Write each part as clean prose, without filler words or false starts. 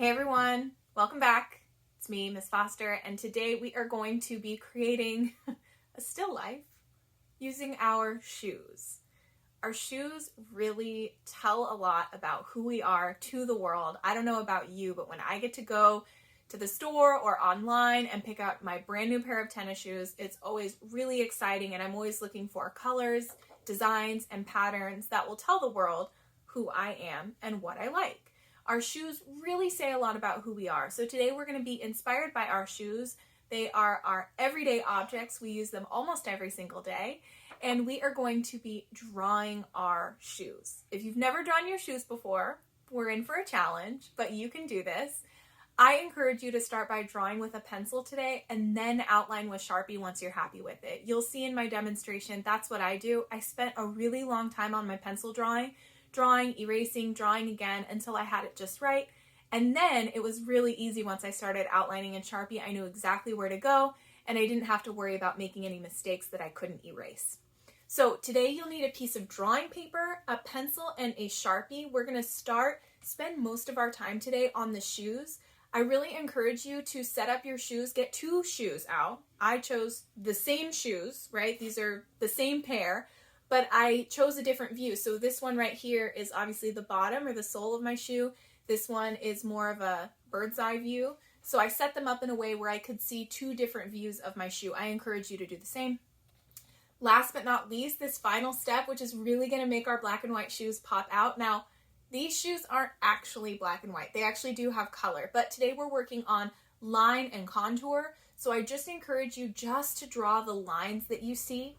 Hey everyone, welcome back. It's me, Miss Foster, and today we are going to be creating a still life using our shoes. Our shoes really tell a lot about who we are to the world. I don't know about you, but when I get to go to the store or online and pick out my brand new pair of tennis shoes, it's always really exciting, and I'm always looking for colors, designs, and patterns that will tell the world who I am and what I like. Our shoes really say a lot about who we are. So today we're going to be inspired by our shoes. They are our everyday objects. We use them almost every single day. And we are going to be drawing our shoes. If you've never drawn your shoes before, we're in for a challenge, but you can do this. I encourage you to start by drawing with a pencil today and then outline with Sharpie once you're happy with it. You'll see in my demonstration, that's what I do. I spent a really long time on my pencil drawing, erasing, drawing again until I had it just right. And then it was really easy once I started outlining in Sharpie. I knew exactly where to go and I didn't have to worry about making any mistakes that I couldn't erase. So today you'll need a piece of drawing paper, a pencil, and a Sharpie. We're going to spend most of our time today on the shoes. I really encourage you to set up your shoes, get two shoes out. I chose the same shoes, right? These are the same pair, but I chose a different view. So this one right here is obviously the bottom or the sole of my shoe. This one is more of a bird's eye view. So I set them up in a way where I could see two different views of my shoe. I encourage you to do the same. Last but not least, this final step, which is really going to make our black and white shoes pop out. Now, these shoes aren't actually black and white. They actually do have color, but today we're working on line and contour. So I just encourage you just to draw the lines that you see.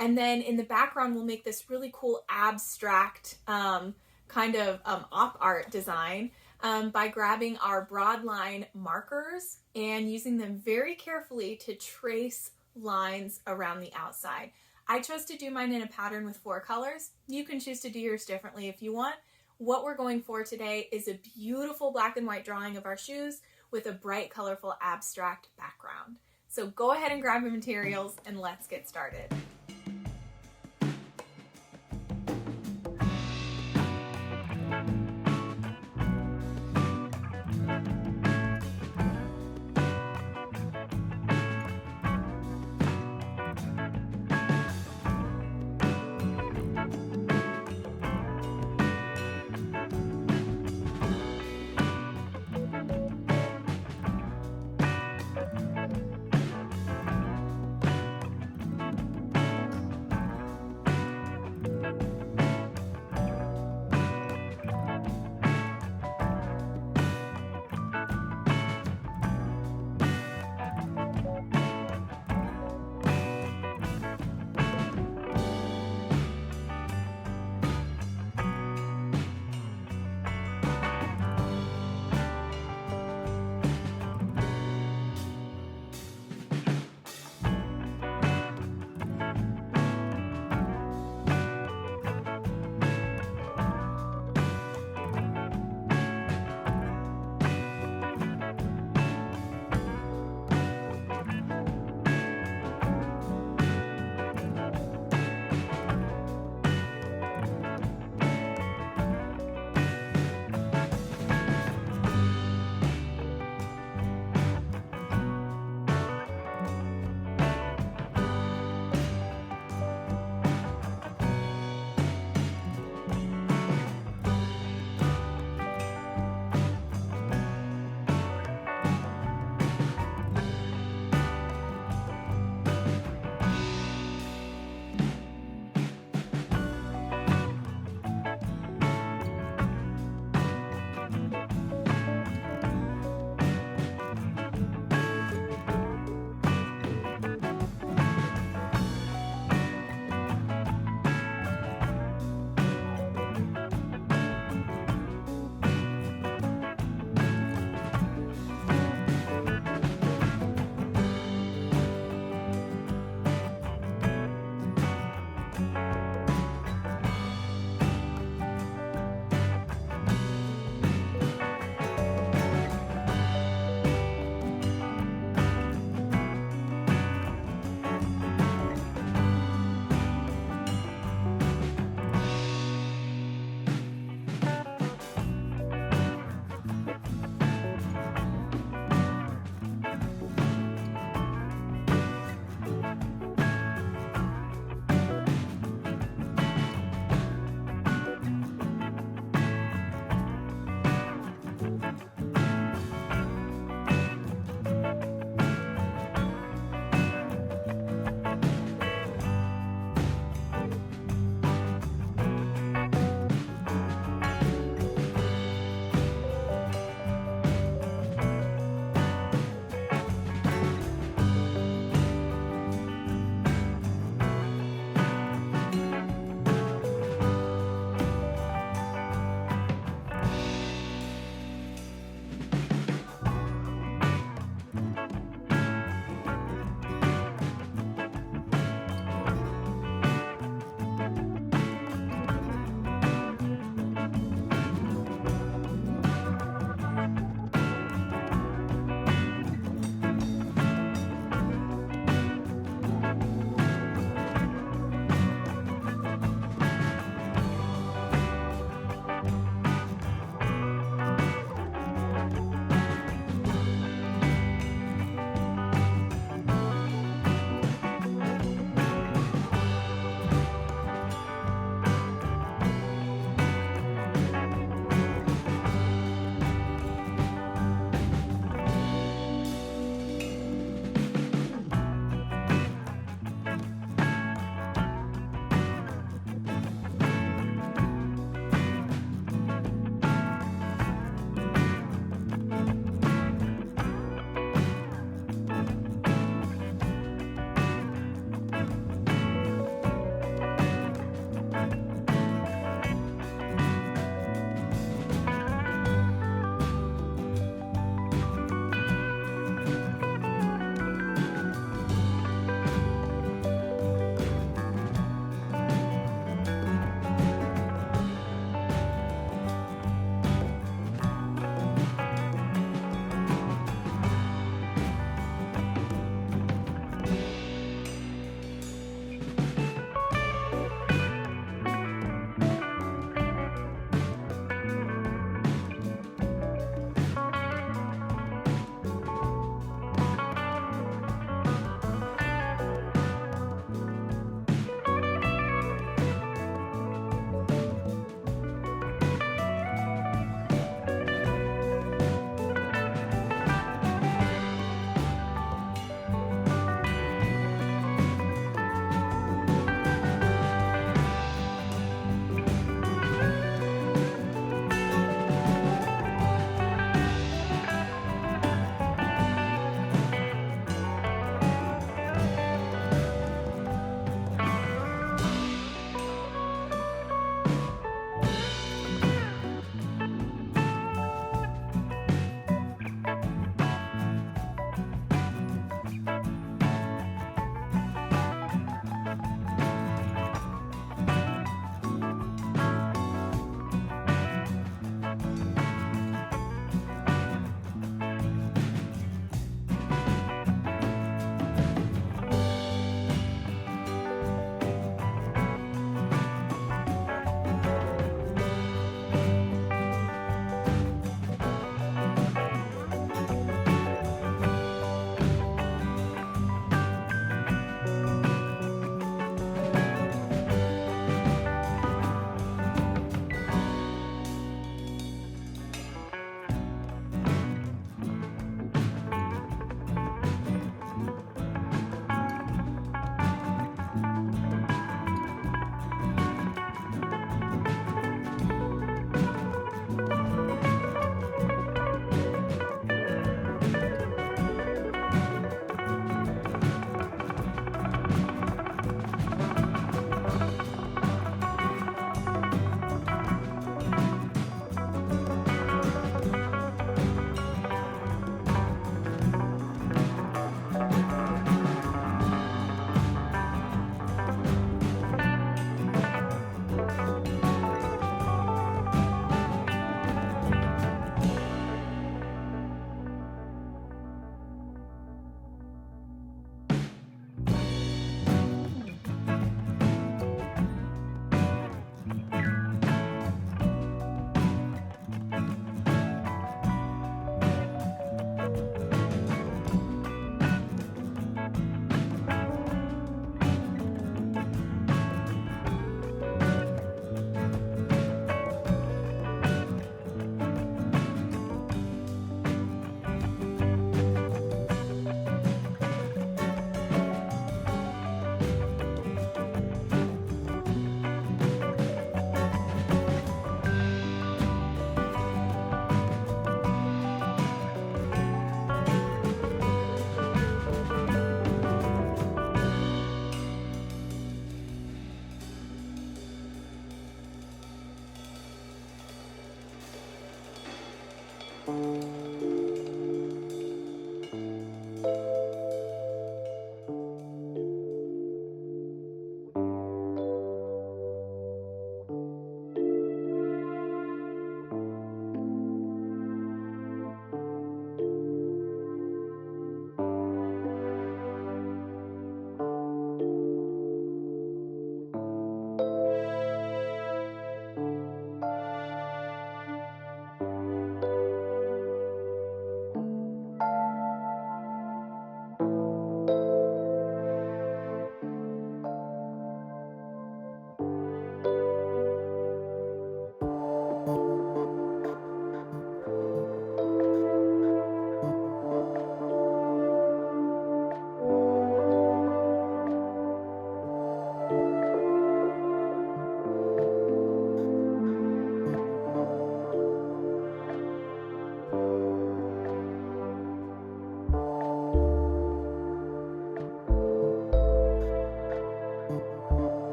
And then in the background, we'll make this really cool abstract kind of op art design by grabbing our broad line markers and using them very carefully to trace lines around the outside. I chose to do mine in a pattern with 4 colors. You can choose to do yours differently if you want. What we're going for today is a beautiful black and white drawing of our shoes with a bright, colorful, abstract background. So go ahead and grab your materials and let's get started.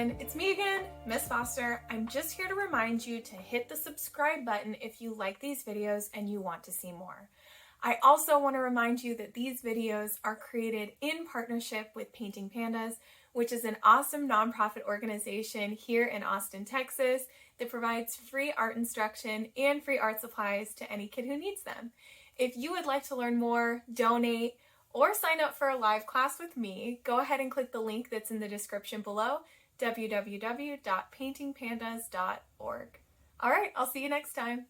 everyone, it's me again, Miss Foster. I'm just here to remind you to hit the subscribe button if you like these videos and you want to see more. I also want to remind you that these videos are created in partnership with Painting Pandas, which is an awesome nonprofit organization here in Austin, Texas, that provides free art instruction and free art supplies to any kid who needs them. If you would like to learn more, donate, or sign up for a live class with me, go ahead and click the link that's in the description below, www.paintingpandas.org. All right, I'll see you next time.